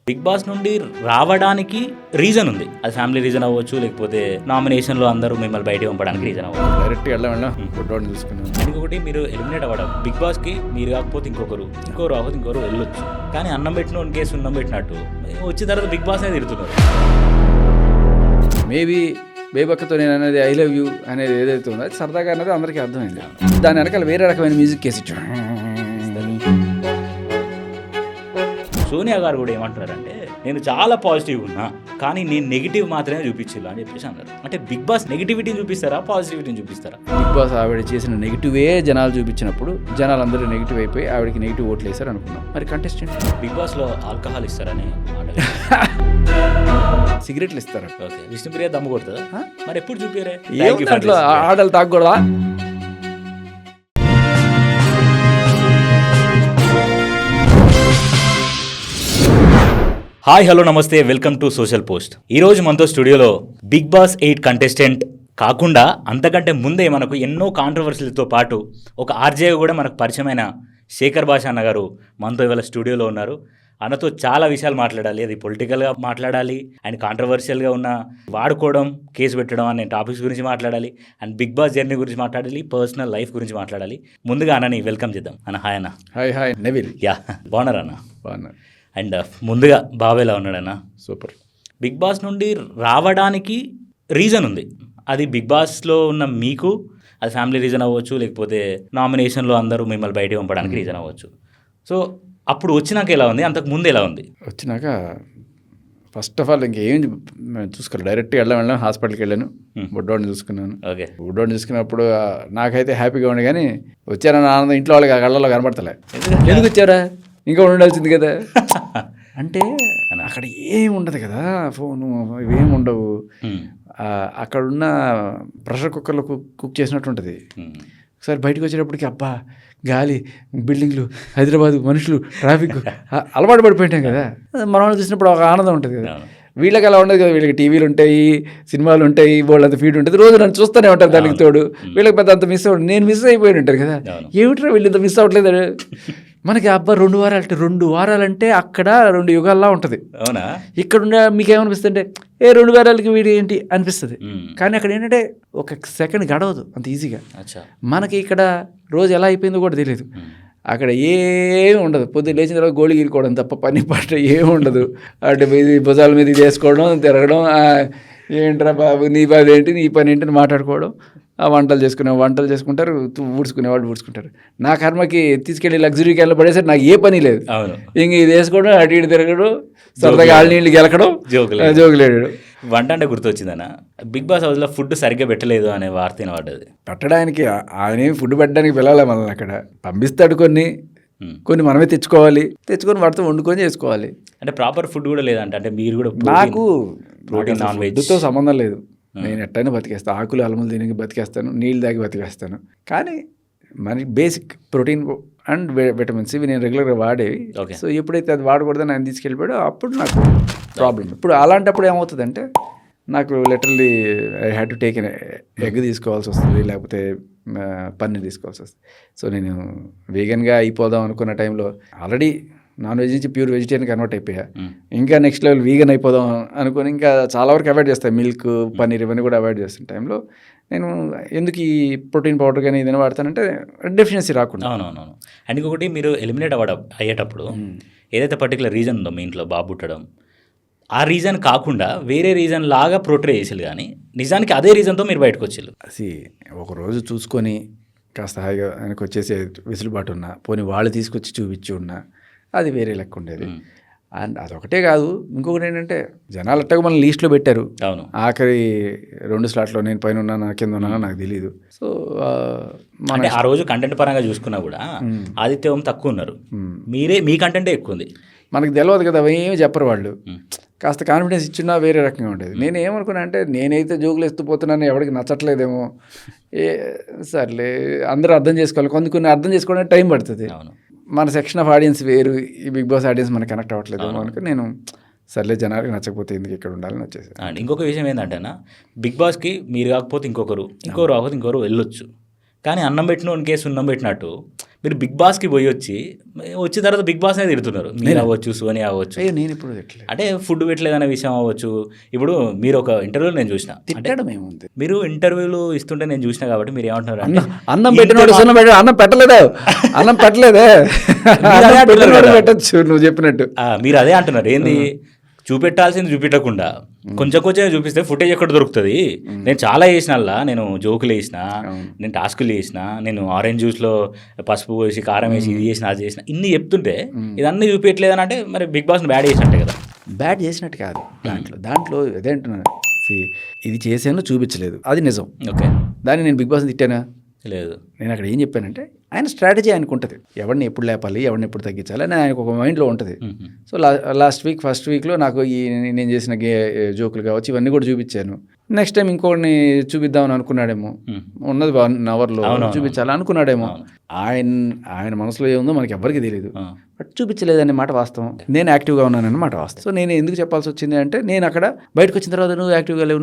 Big boss నుండి రావడానికి reason ఉంది. అది ఫ్యామిలీ రీజన్ అవ్వచ్చు, లేకపోతే నామినేషన్లో అందరూ మిమ్మల్ని బయట పంపడానికి రీజన్ అవ్వచ్చు. డైరెక్ట్ వెళ్ళడం చూసుకున్నాను. ఇంకొకటి మీరు ఎలిమినేట్ అవ్వడం. బిగ్ బాస్కి మీరు కాకపోతే ఇంకొకరు రాకపోతే ఇంకొకరు వెళ్ళొచ్చు. కానీ అన్నం పెట్టిన కేసు సున్నం పెట్టినట్టు వచ్చిన తర్వాత బిగ్ బాస్ అనేది తిడుతున్నారు. మేబీ బేబక్కతో నేను అనేది ఐ లవ్ యూ అనేది ఏదైతే ఉందో అది సరదాగా అనేది అందరికీ అర్థమైంది. దాని వెనకాల వేరే రకమైన మ్యూజిక్ కేసు ఇచ్చాడు. సోనియా గారు కూడా ఏమంటున్నారంటే, నేను చాలా పాజిటివ్ ఉన్నా కానీ నేను నెగిటివ్ మాత్రమే చూపించాను అని చెప్పేసి అన్నారు. అంటే బిగ్ బాస్ నెగిటివిటీని చూపిస్తారా, పాజిటివిటీని చూపిస్తారా? బిగ్ బాస్ ఆవిడ చేసిన నెగిటివే జనాలు చూపించినప్పుడు జనాలు అందరూ నెగిటివ్ అయిపోయి ఆవిడకి నెగిటివ్ ఓట్లు వేశారు అనుకున్నాం. మరి కంటెస్టెంట్ బిగ్ బాస్లో ఆల్కహాల్ ఇస్తారని సిగరెట్లు ఇస్తారు. ఓకే, విష్ణుప్రియ దమ్ము కొడుతుందా? మరి ఎప్పుడు చూపారే? అట్లా ఆడలు తాగకూడదా? హాయ్ హలో నమస్తే, వెల్కమ్ టు సోషల్ పోస్ట్. ఈరోజు మనతో స్టూడియోలో బిగ్ బాస్ 8 కంటెస్టెంట్ కాకుండా అంతకంటే ముందే మనకు ఎన్నో కాంట్రవర్సీలతో పాటు ఒక ఆర్జే కూడా మనకు పరిచయమైన శేఖర్ భాష అన్న గారు మనతో ఇవాళ స్టూడియోలో ఉన్నారు. అన్నతో చాలా విషయాలు మాట్లాడాలి. అది పొలిటికల్గా మాట్లాడాలి, అండ్ కాంట్రవర్షియల్గా ఉన్న వాడుకోవడం, కేసు పెట్టడం అనే టాపిక్స్ గురించి మాట్లాడాలి, అండ్ బిగ్ బాస్ జర్నీ గురించి మాట్లాడాలి, పర్సనల్ లైఫ్ గురించి మాట్లాడాలి. ముందుగా అన్నని వెల్కమ్ చేద్దాం. అన్న హాయ్ అన్న. Hi Neville. యా, బాగున్నారు అన్న? బాగున్నారు. అండ్ ముందుగా బాబు ఎలా ఉన్నాడన్న? సూపర్. బిగ్ బాస్ నుండి రావడానికి రీజన్ ఉంది. అది బిగ్ బాస్లో ఉన్న మీకు అది ఫ్యామిలీ రీజన్ అవ్వచ్చు, లేకపోతే నామినేషన్లో అందరూ మిమ్మల్ని బయట పంపడానికి రీజన్ అవ్వచ్చు. సో అప్పుడు వచ్చినాక ఎలా ఉంది, అంతకు ముందు ఎలా ఉంది? వచ్చినాక ఫస్ట్ ఆఫ్ ఆల్ ఇంకేం చూసుకోవాలి, డైరెక్ట్ వెళ్ళాం హాస్పిటల్కి వెళ్ళాను, బుడ్డోడిని చూసుకున్నాను. ఓకే, బుడ్డోడిని చూసుకున్నప్పుడు నాకైతే హ్యాపీగా ఉండే, కానీ వచ్చారన్న ఆనందం ఇంట్లో వాళ్ళకి ఆ కళ్ళలో కనపడతలే. ఎందుకు వచ్చారా, ఇంకా ఉండాల్సింది కదా అంటే అక్కడ ఏమి ఉండదు కదా, ఫోను ఇవేమి ఉండవు. అక్కడున్న ప్రెషర్ కుక్కర్లో కుక్ చేసినట్టు ఉంటుంది. ఒకసారి బయటకు వచ్చేటప్పటికి అబ్బా గాలి, బిల్డింగ్లు, హైదరాబాదు, మనుషులు, ట్రాఫిక్ అలవాటు పడిపోయింటాం కదా. మన వాళ్ళు చూసినప్పుడు ఒక ఆనందం ఉంటుంది కదా. వీళ్ళకి అలా ఉండదు కదా, వీళ్ళకి టీవీలు ఉంటాయి, సినిమాలు ఉంటాయి, వాళ్ళంత ఫీడ్ ఉంటుంది, రోజు నన్ను చూస్తూనే ఉంటారు. దానికి తోడు వీళ్ళకి పెద్ద అంత మిస్ అవ్వడు, నేను మిస్ అయిపోయి ఉంటారు కదా. ఏమిట్రా వీళ్ళు ఇంత మిస్ అవ్వట్లేదు మనకి. అబ్బా 2 వారాలంటే అక్కడ 2 యుగాల్లా ఉంటుంది. అవునా? ఇక్కడ మీకు ఏమనిపిస్తుంది అంటే 2 వారాలకి వీడి ఏంటి అనిపిస్తుంది. కానీ అక్కడ ఏంటంటే ఒక సెకండ్ గడవదు అంత ఈజీగా. మనకి ఇక్కడ రోజు ఎలా అయిపోయిందో కూడా తెలియదు. అక్కడ ఏమి ఉండదు, పొద్దున్న లేచిన తర్వాత గోళీ గీరుకోవడం తప్ప పని పాట ఏమి ఉండదు. అంటే భుజాల మీద వేసుకోవడం, తిరగడం, ఏంట్రా బాబు నీ బాబు ఏంటి, నీ పని ఏంటి అని మాట్లాడుకోవడం, ఆ వంటలు చేసుకుంటారు, ఊడ్చుకునేవాళ్ళు ఊడ్చుకుంటారు. నా కర్మకి తీసుకెళ్ళి లగ్జరీ క్యాన్లో పడేసరి నాకు ఏ పని లేదు. ఇంక ఇది వేసుకోవడం, అటు ఇటు తిరగడం, సరదాగా ఆళ్ళ నీళ్ళు గెలకడం, జోకులేడు. వంట అంటే గుర్తొచ్చిందన్న, బిగ్ బాస్ హౌస్లో ఫుడ్ సరిగ్గా పెట్టలేదు అనే వార్త వినబడ్డది. పెట్టడానికి ఆయన ఫుడ్ పెట్టడానికి పిల్లలే మనల్ని అక్కడ పంపిస్తాడు. కొన్ని మనమే తెచ్చుకొని వాటితో వండుకొని చేసుకోవాలి. అంటే ప్రాపర్ ఫుడ్ కూడా లేదంటే, అంటే మీరు కూడా నాకు ప్రోటీన్ నాన్ వెజ్తో సంబంధం లేదు. నేను ఎట్టయినా బతికేస్తాను, ఆకులు అలములు తిని బతికేస్తాను, నీళ్ళు తాగి బతికేస్తాను. కానీ మనకి బేసిక్ ప్రోటీన్ అండ్ విటమిన్స్ ఇవి నేను రెగ్యులర్గా వాడేవి. సో ఎప్పుడైతే అది వాడకూడదని ఆయన తీసుకెళ్ళిపోయాడో అప్పుడు నాకు ప్రాబ్లం. ఇప్పుడు అలాంటప్పుడు ఏమవుతుందంటే నాకు literally I had to take egg తీసుకోవాల్సి వస్తుంది, లేకపోతే పన్నీర్ తీసుకోవాల్సి వస్తుంది. సో నేను వీగన్గా అయిపోదాం అనుకున్న టైంలో ఆల్రెడీ నాన్ వెజ్ నుంచి ప్యూర్ వెజిటేరియన్ కన్వర్ట్ అయిపోయా. ఇంకా నెక్స్ట్ లెవెల్ వీగన్ అయిపోదాం అనుకుని ఇంకా చాలా వరకు అవాయిడ్ చేస్తాను. మిల్క్, పన్నీర్ ఇవన్నీ కూడా అవాయిడ్ చేస్తున్న టైంలో నేను ఎందుకు ఈ ప్రోటీన్ పౌడర్ కానీ ఏదైనా వాడతానంటే డెఫిషియన్సీ రాకుండా. అవునవును. అండ్ ఇంకొకటి, మీరు ఎలిమినేట్ అయ్యేటప్పుడు ఏదైతే పర్టికులర్ రీజన్ ఉందో మీ ఇంట్లో బాబు పుట్టడం, ఆ రీజన్ కాకుండా వేరే రీజన్ లాగా పోర్ట్రే చేసారు, కానీ నిజానికి అదే రీజన్తో మీరు బయటకు వచ్చారు. అది ఒకరోజు చూసుకొని కాస్త హాయిగా ఆయనకు వచ్చేసే వెసులుబాటు ఉన్నా, పోనీ వాళ్ళు తీసుకొచ్చి చూపించి ఉన్నా అది వేరే లెక్క ఉండేది. అండ్ అదొకటే కాదు, ఇంకొకటి ఏంటంటే జనాలు అట్టగా మన లీస్ట్లో పెట్టారు. అవును, ఆఖరి 2 స్లాట్లో నేను పైన ఉన్నాను, కింద ఉన్నాను నాకు తెలియదు. సో అంటే ఆ రోజు కంటెంట్ పరంగా చూసుకున్నా కూడా ఆదిత్య ఓం తక్కువ ఉన్నారు, మీ కంటెంటే ఎక్కువ ఉంది. మనకు తెలియదు కదా, ఏమి చెప్పరు వాళ్ళు. కాస్త కాన్ఫిడెన్స్ ఇచ్చినా వేరే రకంగా ఉండేది. నేను ఏమనుకున్నా అంటే నేనైతే జోకులు ఎస్తూ పోతున్నాను, ఎవరికి నచ్చట్లేదేమో, సర్లే అందరూ అర్థం చేసుకోవాలి, కొన్ని అర్థం చేసుకోవడానికి టైం పడుతుంది. మన సెక్షన్ ఆఫ్ ఆడియన్స్ వేరు, ఈ బిగ్ బాస్ ఆడియన్స్ మనకు కనెక్ట్ అవ్వట్లేదేమో అనుకుని నేను సర్లే జనాలకి నచ్చకపోతే ఎందుకు ఇక్కడ ఉండాలని వచ్చేసి. అండ్ ఇంకొక విషయం ఏంటంటే, బిగ్ బాస్కి మీరు కాకపోతే ఇంకొకరు రాకపోతే ఇంకొకరు వెళ్ళొచ్చు. కానీ అన్నం పెట్టిన కేసు సున్నం పెట్టినట్టు మీరు బిగ్ బాస్కి పోయి వచ్చిన తర్వాత బిగ్ బాస్ అనేది తిడుతున్నారు. మీరు అవ్వచ్చు, సోని అవ్వచ్చు. అయ్యో నేను ఇప్పుడు తిట్టలేదు. అంటే ఫుడ్ పెట్టలేదనే విషయం అవ్వచ్చు. ఇప్పుడు మీరు ఒక ఇంటర్వ్యూలో నేను చూసిన, తిట్టడం ఏముంది, మీరు ఇంటర్వ్యూలు ఇస్తుంటే నేను చూసిన కాబట్టి మీరు ఏమంటున్నారు అంటే అన్నం పెట్టినోడు సున్నం పెట్టాడు, అన్నం పెట్టలేదా, అన్నం పెట్టలేదే, పెట్టచ్చు నువ్వు చెప్పినట్టు. మీరు అదే అంటున్నారు. ఏంది చూపెట్టాల్సింది చూపెట్టకుండా కొంచెం కొంచెం చూపిస్తే ఫుటేజ్ ఎక్కడ దొరుకుతుంది. నేను చాలా వేసినల్లా, నేను జోకులు వేసిన, నేను టాస్కులు వేసిన, నేను ఆరెంజ్ జ్యూస్లో పసుపు వేసి కారం వేసి ఇది చేసిన అది చేసిన ఇన్ని చెప్తుంటే ఇదన్నీ చూపించలేదని అంటే మరి బిగ్ బాస్ని బ్యాడ్ చేసినట్టే కదా. బ్యాడ్ చేసినట్టు కాదు, దాంట్లో అదే అంటున్నాను, ఇది చేసాను చూపించలేదు, అది నిజం. ఓకే, దాన్ని నేను బిగ్ బాస్ని తిట్టానా? లేదు. నేను అక్కడ ఏం చెప్పానంటే ఆయన స్ట్రాటజీ ఆయనకు ఉంటుంది, ఎవరిని ఎప్పుడు లేపాలి, ఎవరిని ఎప్పుడు తగ్గించాలి అని ఆయనకు ఒక మైండ్లో ఉంటుంది. సో ఫస్ట్ వీక్లో నాకు ఈ నేను చేసిన జోకులు కావచ్చు ఇవన్నీ కూడా చూపించాను. నెక్స్ట్ టైం ఇంకోటిని చూపిద్దామని అనుకున్నాడేమో, ఉన్నది 1 అవర్లో చూపించాలి అనుకున్నాడేమో. ఆయన మనసులో ఏముందో మనకి ఎవరికి తెలియదు, బట్ చూపించలేదనే మాట వాస్తవం. నేను యాక్టివ్గా ఉన్నానన్న మాట వాస్తవం. సో నేను ఎందుకు చెప్పాల్సి వచ్చింది అంటే, నేను అక్కడ బయటకు వచ్చిన తర్వాత నువ్వు యాక్టివ్గా లేవు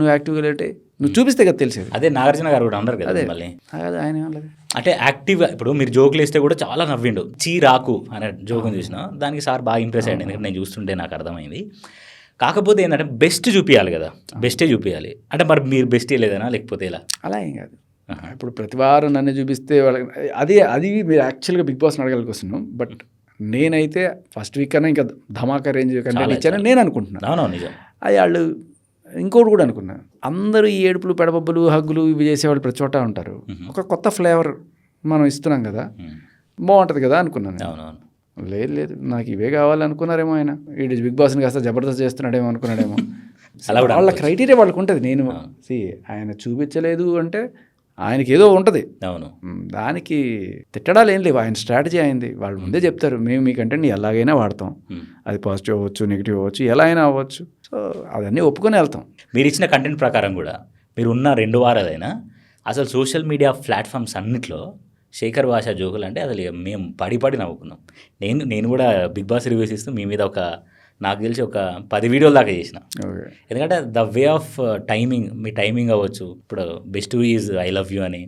అంటే నువ్వు చూపిస్తే కదా తెలిసేది. అదే నాగార్జున గారు కూడా అన్నారు కదా, మళ్ళీ ఆయన అంటే యాక్టివ్గా ఇప్పుడు మీరు జోకులు వేస్తే కూడా చాలా నవ్విండు. చీరాకు అనే జోకుని చూసిన దానికి సార్ బాగా ఇంప్రెస్ అయ్యాడు, ఎందుకంటే నేను చూస్తుంటే నాకు అర్థమైంది. కాకపోతే ఏంటంటే బెస్ట్ చూపించాలి కదా, బెస్టే చూపించాలి అంటే మరి మీరు బెస్ట్ లేదనా లేకపోతే ఇలా? అలా ఏం కాదు. ఇప్పుడు ప్రతి వారం నన్ను చూపిస్తే వాళ్ళకి అది మీరు యాక్చువల్గా బిగ్ బాస్ని అడగలికొస్తున్నాం. బట్ నేనైతే ఫస్ట్ వీక్ కన్నా ఇంకా ధమాకా రేంజ్ కంటెంట్ ఇచ్చానని నేను అనుకుంటున్నాను. అది వాళ్ళు ఇంకోటి కూడా అనుకున్నా, అందరూ ఈ ఏడుపులు పెడబొబ్బులు హగ్గులు ఇవి చేసేవాళ్ళు ప్రతి చోట ఉంటారు. ఒక కొత్త ఫ్లేవర్ మనం ఇస్తున్నాం కదా, బాగుంటుంది కదా అనుకున్నాను. లేదు నాకు ఇవే కావాలనుకున్నారేమో ఆయన, ఈ బిగ్ బాస్ని కాస్త జబర్దస్త్ చేస్తున్నాడేమో అనుకున్నాడేమో. వాళ్ళ క్రైటీరియా వాళ్ళకు ఉంటుంది. నేను ఆయన చూపించలేదు అంటే ఆయనకి ఏదో ఉంటుంది, దానికి తిట్టడాలు ఏం లేవు. ఆయన స్ట్రాటజీ అయింది, వాళ్ళు ముందే చెప్తారు మేము మీ కంటెంట్ని ఎలాగైనా వాడతాం, అది పాజిటివ్ అవ్వచ్చు, నెగిటివ్ అవ్వచ్చు, ఎలా అయినా అవ్వచ్చు. సో అవన్నీ ఒప్పుకొని వెళ్తాం. మీరు ఇచ్చిన కంటెంట్ ప్రకారం కూడా మీరు ఉన్న 2 వారాలైనా అసలు సోషల్ మీడియా ప్లాట్ఫామ్స్ అన్నిట్లో శేఖర్ భాష జోకులు అంటే అసలు మేము పడి నవ్వుకున్నాం. నేను కూడా బిగ్ బాస్ రివ్యూస్ ఇస్తూ మీ మీద నాకు తెలిసి ఒక 10 వీడియోల దాకా చేసిన. ఎందుకంటే the way of timing, me timing అవ్వచ్చు. ఇప్పుడు best is I love you అని,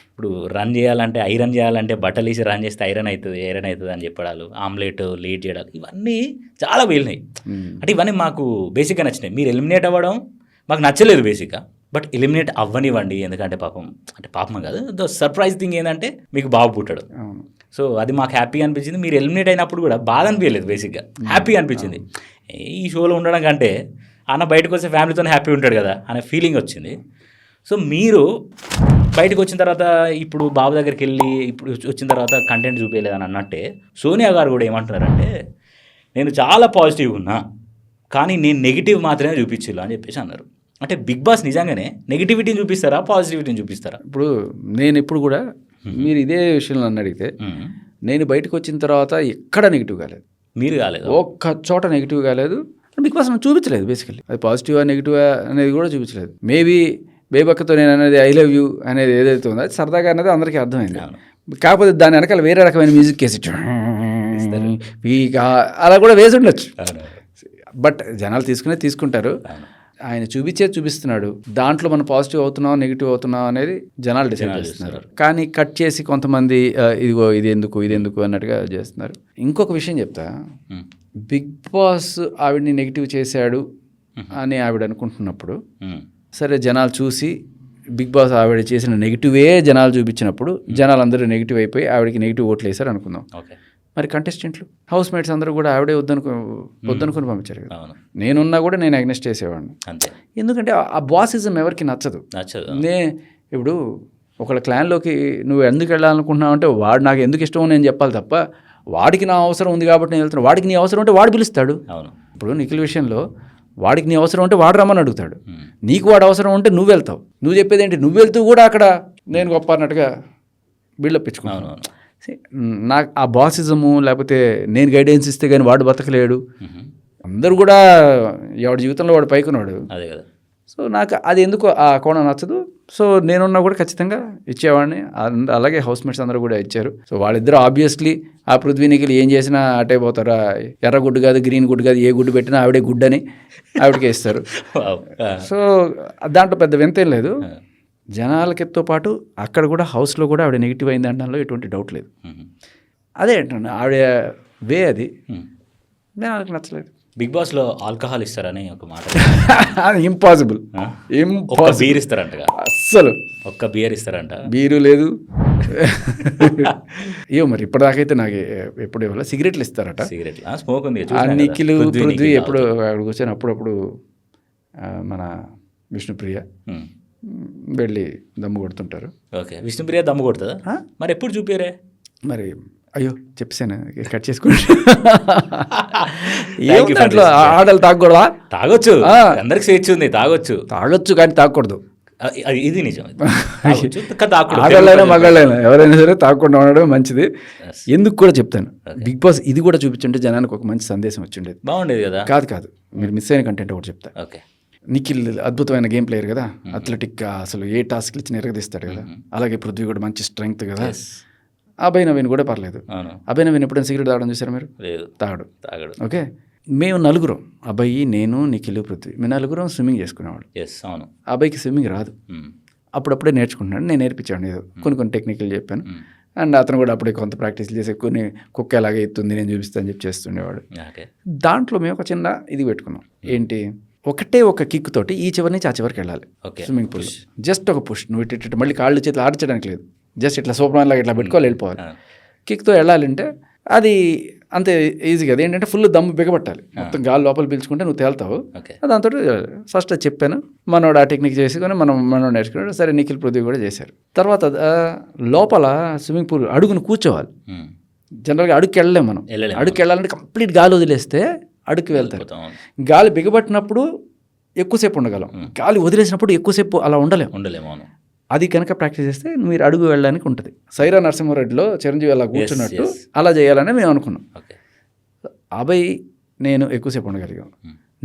ఇప్పుడు రన్ చేయాలంటే ఐరన్ చేయాలంటే బట్టలు వేసి రన్ చేస్తే ఐరన్ అవుతుంది అని చెప్పడాలు, ఆమ్లెట్ లేట్ చేయడాలు, ఇవన్నీ చాలా వేలినాయి. అంటే ఇవన్నీ మాకు బేసిక్గా నచ్చినాయి. మీరు ఎలిమినేట్ అవ్వడం మాకు నచ్చలేదు బేసిక్గా, బట్ ఎలిమినేట్ అవ్వనివ్వండి. ఎందుకంటే పాపం కాదు, ద సర్ప్రైజ్ థింగ్ ఏంటంటే మీకు బాబు పుట్టాడు. సో అది మాకు హ్యాపీ అనిపించింది. మీరు ఎలిమినేట్ అయినప్పుడు కూడా బాధ అనిపించలేదు, బేసిక్గా హ్యాపీ అనిపించింది. ఈ షోలో ఉండడం కంటే అన్న బయటకు వచ్చే ఫ్యామిలీతోనే హ్యాపీ ఉంటాడు కదా అనే ఫీలింగ్ వచ్చింది. సో మీరు బయటకు వచ్చిన తర్వాత ఇప్పుడు బాబు దగ్గరికి వెళ్ళి ఇప్పుడు వచ్చిన తర్వాత కంటెంట్ చూపించలేదని అన్నట్టే సోనియా గారు కూడా ఏమంటున్నారంటే, నేను చాలా పాజిటివ్గా ఉన్నా కానీ నేను నెగిటివ్ మాత్రమే చూపించాను అని చెప్పేసి అన్నారు. అంటే బిగ్ బాస్ నిజంగానే నెగిటివిటీని చూపిస్తారా, పాజిటివిటీని చూపిస్తారా? ఇప్పుడు నేను ఇప్పుడు కూడా మీరు ఇదే విషయంలో నన్ను అడిగితే, నేను బయటకు వచ్చిన తర్వాత ఎక్కడ నెగిటివ్ కాలేదు. మీరు కాలేదు, ఒక్క చోట నెగిటివ్ కాలేదు. బిగ్ బాస్ మనం చూపించలేదు బేసికల్లీ, అది పాజిటివా నెగిటివా అనేది కూడా చూపించలేదు. మేబీ బేబక్కతో నేను అనేది ఐ లవ్ యూ అనేది ఏదైతే ఉందో అది సరదాగా అనేది అందరికీ అర్థమైంది. కాకపోతే దాని వెనకాల వేరే రకమైన మ్యూజిక్ వేసి అలా కూడా వేసి ఉండొచ్చు. బట్ జనాలు తీసుకుంటారు. ఆయన చూపిస్తున్నాడు, దాంట్లో మనం పాజిటివ్ అవుతున్నాం నెగిటివ్ అవుతున్నాం అనేది జనాలు డిసైడ్ చేస్తున్నారు. కానీ కట్ చేసి కొంతమంది ఇది ఎందుకు అన్నట్టుగా చేస్తున్నారు. ఇంకొక విషయం చెప్తా, బిగ్ బాస్ ఆవిడని నెగిటివ్ చేశాడు అని ఆవిడ అనుకుంటున్నప్పుడు, సరే జనాలు చూసి బిగ్ బాస్ ఆవిడ చేసిన నెగిటివే జనాలు చూపించినప్పుడు జనాలు అందరూ నెగిటివ్ అయిపోయి ఆవిడకి నెగిటివ్ ఓట్లు వేశారు అనుకుందాం. మరి కంటెస్టెంట్లు, హౌస్ మేట్స్ అందరూ కూడా ఆవిడే వద్దనుకుని పంపించారు కదా. నేనున్నా కూడా నేను అగ్నెస్ట్ చేసేవాడిని. ఎందుకంటే ఆ బాసిజం ఎవరికి నచ్చదు. ఇప్పుడు ఒకళ్ళ క్లాన్లోకి నువ్వు ఎందుకు వెళ్ళాలనుకుంటున్నావు అంటే, వాడు నాకు ఎందుకు ఇష్టమో నేను చెప్పాలి తప్ప, వాడికి నా అవసరం ఉంది కాబట్టి నేను వెళ్తున్నాను. వాడికి నీ అవసరం ఉంటే వాడు పిలుస్తాడు. ఇప్పుడు నిఖిల్ విషయంలో వాడికి నీ అవసరం ఉంటే వాడు రమ్మని అడుగుతాడు, నీకు వాడు అవసరం ఉంటే నువ్వు వెళ్తావు. నువ్వు చెప్పేది ఏంటి, నువ్వు వెళ్తూ కూడా అక్కడ నేను గొప్ప అన్నట్టుగా బిల్డప్ ఇచ్చుకున్నాను. నాకు ఆ బాసిజము, లేకపోతే నేను గైడెన్స్ ఇస్తే కానీ వాడు బతకలేడు, అందరూ కూడా ఎవడి జీవితంలో వాడు పైకున్నాడు. అదే కదా. సో నాకు అది ఎందుకు ఆ కోణం నచ్చదు. సో నేనున్నా కూడా ఖచ్చితంగా ఇచ్చేవాడిని. అలాగే హౌస్ మేట్స్ అందరూ కూడా ఇచ్చారు. సో వాళ్ళిద్దరూ ఆబ్వియస్లీ ఆ పృథ్వీ నిఖిల్ ఏం చేసినా అటే పోతారు. ఎర్ర గుడ్డు కాదు, గ్రీన్ గుడ్డు కాదు, ఏ గుడ్డు పెట్టినా ఆవిడే గుడ్ అని ఆవిడకే ఇస్తారు. సో దాంట్లో పెద్ద వింతేం లేదు. జనాలకితో పాటు అక్కడ కూడా హౌస్లో కూడా ఆవిడ నెగిటివ్ అయింది అనడంలో ఎటువంటి డౌట్ లేదు. అదే అంటున్నాను, ఆవిడ వే అది జనాలకు నచ్చలేదు. బిగ్ బాస్లో ఆల్కహాల్ ఇస్తారని ఒక మాట. అది ఇంపాసిబుల్. ఒక్క బీర్ ఇస్తారంటగా, అస్సలు ఒక్క బీర్ ఇస్తారంట. బీరు లేదు. ఏమో మరి ఇప్పటిదాకైతే నాకు ఎప్పుడు ఇవ్వాలి. సిగరెట్లు ఇస్తారట. సిగరెట్ స్మోక్ ఉంది. నిఖిల్ పృథ్వీ ఎప్పుడు అక్కడికి వచ్చాను అప్పుడప్పుడు మన విష్ణుప్రియ వెళ్ళి దమ్ము కొడుతుంటారు. ఓకే, విష్ణుప్రియ దమ్ము కొడుతుందా? మరి ఎప్పుడు చూపారే? మరి అయ్యో చెప్పాను, కట్ చేసుకోండి. ఏమిటో ఆడలు తాగకూడదా? తాగొచ్చు, అందరికి స్వేచ్ఛ ఉంది, తాగొచ్చు కానీ తాగకూడదు. ఇది నిజం. ఆడలైనా మగాళ్ళైనా ఎవరైనా సరే తాగకుండా ఉండడం మంచిది. ఎందుకు కూడా చెప్తాను, బిగ్ బాస్ ఇది కూడా చూపించుంటే జనానికి ఒక మంచి సందేశం వచ్చిండేది, బాగుండేది కదా. కాదు మీరు మిస్ అయిన కంటెంట్ ఒకటి చెప్తా. ఓకే, నిఖిల్ అద్భుతమైన గేమ్ ప్లేయర్ కదా, అథ్లెటిక్గా అసలు ఏ టాస్క్లు ఇచ్చిన ఎరగదీస్తాడు కదా. అలాగే పృథ్వీ కూడా మంచి స్ట్రెంగ్త్ కదా. అభయ్ నవీన్ కూడా పర్లేదు. అభయ్ నవీన్ ఎప్పుడైనా సిగరెట్ తాగడం చూసారా మీరు? తాగడు. ఓకే, మేము నలుగురం, అభయ్, నేను, నిఖిల్, పృథ్వీ, మేము నలుగురం స్విమ్మింగ్ చేసుకునేవాడు. అభయ్కి స్విమ్మింగ్ రాదు, అప్పుడప్పుడే నేర్చుకుంటున్నాడు. నేను నేర్పించాను, ఏదో కొన్ని టెక్నికల్ చెప్పాను. అండ్ అతను కూడా అప్పుడే కొంత ప్రాక్టీస్ చేసే కొన్ని కుక్క ఎలాగే ఎత్తుంది నేను చూపిస్తాను అని చెప్పి చేస్తుండేవాడు. దాంట్లో మేము ఒక చిన్న ఇది పెట్టుకున్నాం. ఏంటి, ఒకటే ఒక కిక్ తోటి ఈ చివరి నుంచి ఆ చివరికి వెళ్ళాలి స్విమ్మింగ్ పూల్. జస్ట్ ఒక పుష్, నువ్వు ఇటు మళ్ళీ కాళ్ళు చేతులు ఆడించడానికి లేదు, జస్ట్ ఇట్లా సూపర్ లాగా ఇట్లా పెట్టుకోవాలి, వెళ్ళిపోవాలి. కిక్తో వెళ్ళాలంటే అది అంతే ఈజీగా. అది ఏంటంటే ఫుల్ దమ్ము బిగబట్టాలి, మొత్తం గాలి లోపల పీల్చుకుంటే నువ్వు తేలుతావు. దాంతో ఫస్ట్ అది చెప్పాను, మనోడు ఆ టెక్నిక్ చేసుకొని మనోడు నేర్చుకున్నాడు. సరే, నిఖిల్, పృథ్వీ కూడా చేశారు. తర్వాత లోపల స్విమ్మింగ్ పూల్ అడుగును కూర్చోవాలి. జనరల్గా అడుగుకి వెళ్ళలేము మనం. అడుగుకి వెళ్ళాలంటే కంప్లీట్ గాలి వదిలేస్తే అడుగుకి వెళ్తారు. గాలి బిగబట్టినప్పుడు ఎక్కువసేపు ఉండగలం, గాలి వదిలేసినప్పుడు ఎక్కువసేపు అలా ఉండలేము. అది కనుక ప్రాక్టీస్ చేస్తే మీరు అడుగు వెళ్ళడానికి ఉంటుంది. సైరా నరసింహారెడ్డిలో చిరంజీవి అలా కూర్చున్నట్టు అలా చేయాలని మేము అనుకున్నాం. అభయ్ నేను ఎక్కువసేపు ఉండగలిగాం.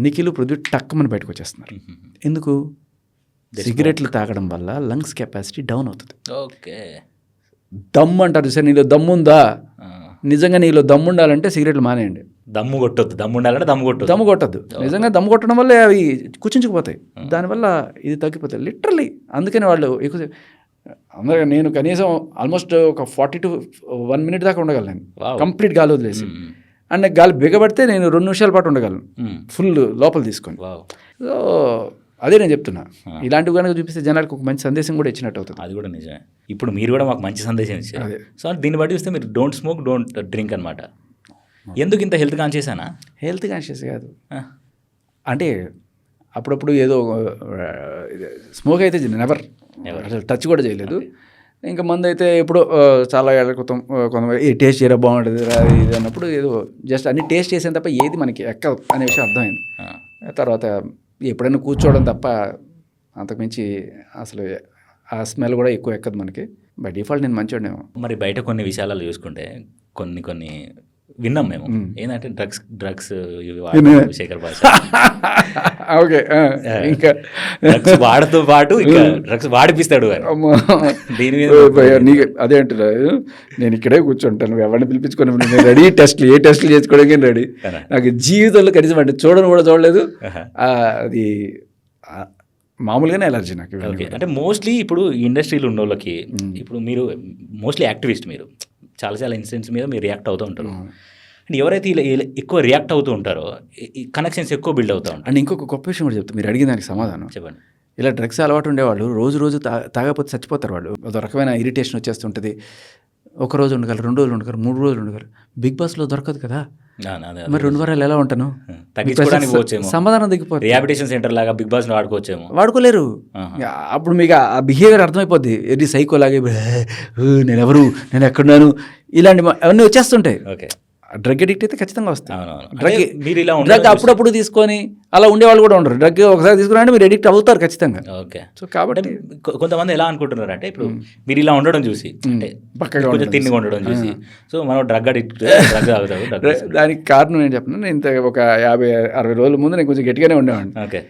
నిఖిల్, పృథ్వీ టక్కుమని బయటకు వచ్చేస్తున్నారు. ఎందుకు? సిగరెట్లు తాగడం వల్ల లంగ్స్ కెపాసిటీ డౌన్ అవుతుంది. దమ్ము అంటారు సార్, నీలో దమ్ముందా? నిజంగా నీలో దమ్ము ఉండాలంటే సిగరెట్లు మానేయండి. దమ్ము కొట్టద్దు, దమ్ము ఉండాలంటే దమ్ము కొట్టద్దు. నిజంగా దమ్ము కొట్టడం వల్ల అవి కుచించుకుపోతాయి, దానివల్ల ఇది తగ్గిపోతాయి లిటరల్లీ. అందుకని వాళ్ళు ఎక్కువ అందరూ, నేను కనీసం ఆల్మోస్ట్ ఒక 40 to 1 minute దాకా ఉండగలను కంప్లీట్ గాలి వదిలేసి. అండ్ గాలి బిగబడితే నేను 2 నిమిషాల పాటు ఉండగలను ఫుల్ లోపల తీసుకొని. సో అదే నేను చెప్తున్నా, ఇలాంటివి కనుక చూపిస్తే జనాలకు ఒక మంచి సందేశం కూడా ఇచ్చినట్టు అవుతుంది. అది కూడా నిజమే. ఇప్పుడు మీరు కూడా మాకు మంచి సందేశం ఇచ్చారు. సో దీన్ని బట్టి చూస్తే మీరు డోంట్ స్మోక్, డోంట్ డ్రింక్ అనమాట. ఎందుకు ఇంత హెల్త్ కాన్షియసేనా? హెల్త్ కాన్షియస్ కాదు, అంటే అప్పుడప్పుడు ఏదో స్మోక్ అయితే నెవర్, అసలు టచ్ కూడా చేయలేదు. ఇంకా మందు అయితే ఎప్పుడో చాలా ఏళ్ళ క్రితం కొంతమంది టేస్ట్ చేయరా బాగుంటుంది ఇది అన్నప్పుడు ఏదో జస్ట్ అన్ని టేస్ట్ చేసాను తప్ప ఏది మనకి ఎక్క అనే విషయం అర్థమైంది. తర్వాత ఎప్పుడైనా కూర్చోవడం తప్ప అంతకుమించి అసలు ఆ స్మెల్ కూడా ఎక్కువ ఎక్కదు మనకి. బై డిఫాల్ట్ నేను మంచివాడేమో. మరి బయట కొన్ని విషయాలలో చూసుకుంటే కొన్ని విన్నాం మేము, ఏంటంటే డ్రగ్స్ శేఖర్ భాష ఓకే, ఇంకా డ్రగ్స్ వాడుతూ పాటు ఇంకా డ్రగ్స్ వాడిపిస్తాడు. దీని మీద నీకు అదే అంటున్నారు, నేను ఇక్కడే కూర్చుంటాను, నువ్వు ఎవరిని పిలిపించుకొని నేను రెడీ, టెస్ట్లు ఏ టెస్ట్లు చేసుకోవడానికి రెడీ. నాకు జీవితంలో కనీసం అంటే చూడను కూడా చూడలేదు. అది మామూలుగానే ఎలర్జీ నాకు. అంటే మోస్ట్లీ ఇప్పుడు ఇండస్ట్రీలో ఉన్న వాళ్ళకి, ఇప్పుడు మీరు మోస్ట్లీ యాక్టివిస్ట్, మీరు చాలా ఇన్సిడెంట్స్ మీద మీరు రియాక్ట్ అవుతూ ఉంటారు. అండ్ ఎవరైతే ఇలా ఎక్కువ రియాక్ట్ అవుతూ ఉంటారో కనెక్షన్స్ ఎక్కువ బిల్డ్ అవుతూ ఉంటాయి. అండ్ ఇంకొక గొప్ప విషయం కూడా చెప్తాను, మీరు అడిగిన దానికి సమాధానం చెప్పండి. ఇలా డ్రగ్స్ అలవాటు ఉండేవాళ్ళు రోజు తాగకపోతే చచ్చిపోతారు వాళ్ళు. ఒక రకమైన ఇరిటేషన్ వచ్చేస్తుంటుంది. ఒక రోజు ఉండగలరు, 2 రోజులు ఉండగలరు, 3 రోజులు ఉండగలరు. బిగ్ బాస్లో దొరకదు కదా, మరి 2 వారాలు ఎలా ఉంటాను? సమాధానం దిగిపోతుంది. రిహాబిలిటేషన్ సెంటర్ లాగా బిగ్ బాస్ వాడుకోలేరు. అప్పుడు మీకు ఆ బిహేవియర్ అర్థమైపోద్ది. ఎది సైకో లాగే నేను ఎవరు, నేను ఎక్కడున్నాను, ఇలాంటి అవన్నీ వచ్చేస్తుంటాయి. డ్రగ్ అడిక్ట్ అయితే ఖచ్చితంగా వస్తాయి. డ్రగ్ అప్పుడప్పుడు తీసుకొని అలా ఉండేవాళ్ళు కూడా ఉండరు. డ్రగ్ ఒకసారి తీసుకున్నారంటే మీరు అడిక్ట్ అవుతారు ఖచ్చితంగా. ఓకే, సో కాబట్టి కొంతమంది ఎలా అనుకుంటున్నారు అంటే, ఇప్పుడు మీరు ఇలా ఉండడం చూసి, అంటే పక్కగా కొంచెం తిండి ఉండడం చూసి, సో మనం డ్రగ్ అడిక్ట్, డ్రగ్ తాగుతారు. దానికి కారణం నేను చెప్పను, నేను ఇంత ఒక 50-60 రోజుల ముందు నేను కొంచెం గట్టిగానే ఉండేవాడిని. ఓకే,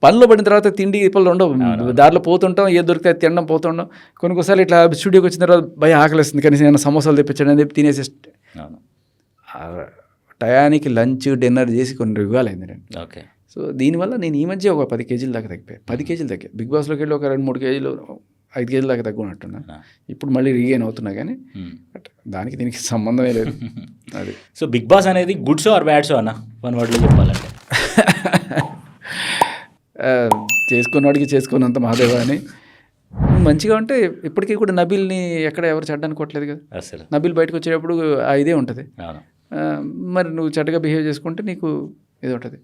పనిలో పడిన తర్వాత తిండి పనులు ఉండవు, దారిలో పోతుంటాం, ఏది దొరికితే తినడం పోతుండం. కొన్నిసార్లు ఇట్లా స్టూడియోకి వచ్చిన తర్వాత భయ ఆకలిస్తుంది, కనీసం ఏమైనా సమోసాలు తెప్పించడం అని చెప్పి తినేసి టయానికి లంచ్ డిన్నర్ చేసి కొన్ని రుగాలైంది నేను. ఓకే, సో దీనివల్ల నేను ఈ మధ్య ఒక 10 కేజీలు దాకా తగ్గిపోయాను. 10 కేజీలు తగ్గాయి. బిగ్ బాస్లోకి వెళ్ళి ఒక 2-3 కేజీలు 5 కేజీల దాకా తగ్గున్నట్టున్నా. ఇప్పుడు మళ్ళీ రీగైన్ అవుతున్నా కానీ బట్ దానికి దీనికి సంబంధమే లేదు. అది సో బిగ్ బాస్ అనేది good show or bad show అన్న వన్ వర్డ్లో చెప్పాలంటే? చేసుకున్నవాడికి చేసుకున్నంత మహాదేవ అని. మంచిగా ఉంటే ఇప్పటికీ కూడా నబీల్ని ఎక్కడ ఎవరు చెడ్డనుకోవట్లేదు కదా. అసలు నబీల్ బయటకు వచ్చేటప్పుడు ఇదే ఉంటుంది. అవును. మరి నువ్వు చెడ్డగా బిహేవ్ చేసుకుంటే నీకు ఇది ఉంటుంది.